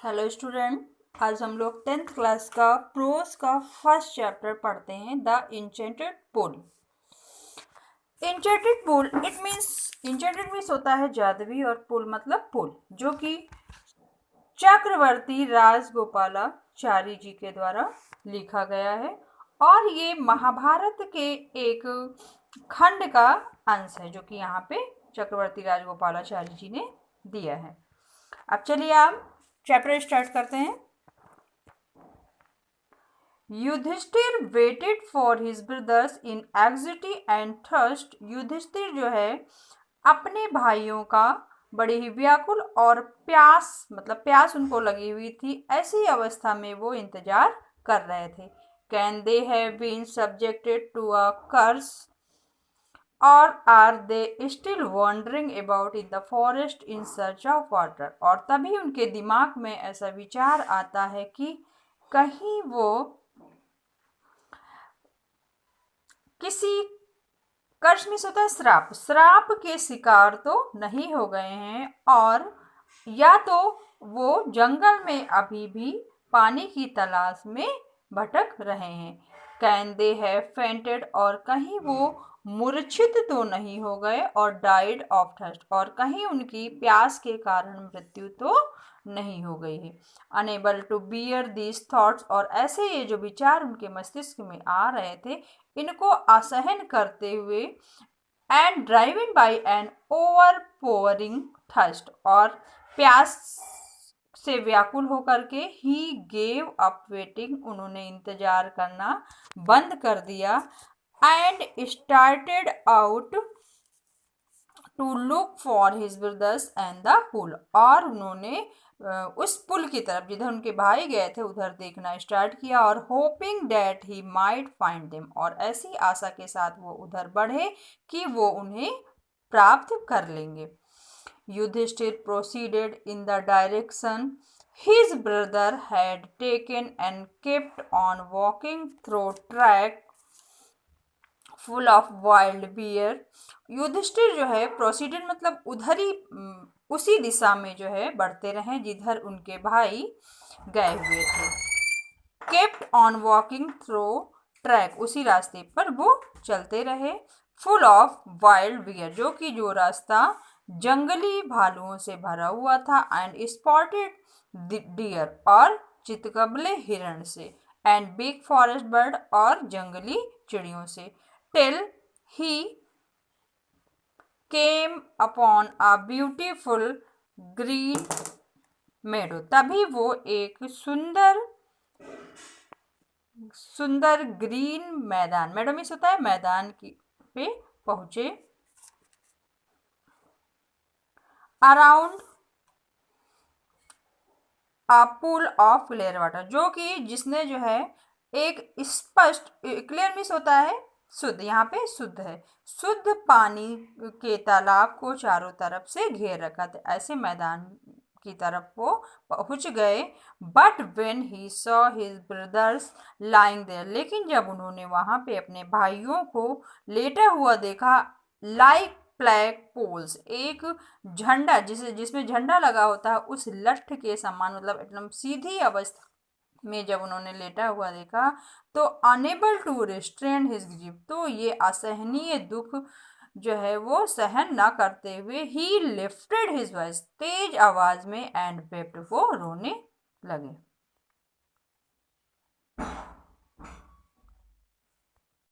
Hello student, आज हम लोग 10th क्लास का प्रोज का फर्स्ट चैप्टर पढ़ते हैं, the enchanted pool. Enchanted pool it means, enchanted means होता है जादुई और पुल मतलब पुल, जो कि चक्रवर्ती राजगोपालाचारी जी के द्वारा लिखा गया है और ये महाभारत के एक खंड का अंश है, जो कि यहाँ पे चक्रवर्ती राजगोपालाचारी जी ने दिया है। अब चलिए आप चैप्टर स्टार्ट करते हैं। Yudhishthira waited for his brothers in anxiety and thirst. Yudhishthira जो है अपने भाइयों का बड़े ही व्याकुल और प्यास मतलब प्यास उनको लगी हुई थी, ऐसी अवस्था में वो इंतजार कर रहे थे। Can they have been subjected to a curse or are they still wondering about in the forest in search of water. और तभी उनके दिमाग में ऐसा विचार आता है कि कहीं वो किसी कर्ष में होता है श्राप के शिकार तो नहीं हो गए हैं, और या तो वो जंगल में अभी भी पानी की तलाश में भटक रहे हैं। कैन दे हैव फेंटेड, और कहीं वो मूर्छित तो नहीं हो गए, और डाइड ऑफ थर्स्ट, और कहीं उनकी प्यास के कारण मृत्यु तो नहीं हो गई है। Unable to bear these thoughts, और ऐसे ये जो विचार उनके मस्तिष्क में आ रहे थे, इनको असहन करते हुए and driven by an overpowering thirst, और प्यास से व्याकुल होकर के ही गेव अप वेटिंग, उन्होंने इंतजार करना बंद कर दिया। And started out to look for his brothers and the pool, और उन्होंने उस पुल की तरफ जिधर उनके भाई गए थे उधर देखना स्टार्ट किया, और hopping that he might find them, और ऐसी आशा के साथ वो उधर बढ़े कि वो उन्हें प्राप्त कर लेंगे। Yudhishthira proceeded in the direction his brother had taken and kept on walking through track full of wild bear। Yudhishthira जो है प्रोसीडेड मतलब उधर ही उसी दिशा में जो है बढ़ते रहे जिधर उनके भाई गए हुए थे। Kept on walking through track, उसी रास्ते पर वो चलते रहे। फुल ऑफ वाइल्ड बियर, जो कि जो रास्ता जंगली भालुओं से भरा हुआ था। एंड स्पॉटेड डियर, और चितकबले हिरण से। एंड बिग फॉरेस्ट बर्ड, और जंगली चिड़ियों से। Till he came upon a beautiful green meadow, तभी वो एक सुंदर ग्रीन मैदान, मेडो मीन्स होता है मैदान की पे पहुंचे। Around a pool of clear water, जो कि जिसने जो है एक स्पष्ट, क्लियर मीन्स होता है शुद्ध, यहाँ पे शुद्ध है, शुद्ध पानी के तालाब को चारों तरफ से घेर रखा था, ऐसे मैदान की तरफ वो पहुंच गए। But when he saw his brothers lying there, लेकिन जब उन्होंने वहां पे अपने भाइयों को लेटा हुआ देखा, लाइक फ्लैग पोल्स, एक झंडा जिसमें झंडा लगा होता है उस लठ के समान, मतलब एकदम सीधी अवस्था में जब उन्होंने लेटा हुआ देखा, तो unable to restrain his grief, तो ये असहनीय दुख जो है वो सहन ना करते हुए ही लिफ्टेड हिज वॉइस, तेज आवाज में, एंड वेप्ट, वो रोने लगे।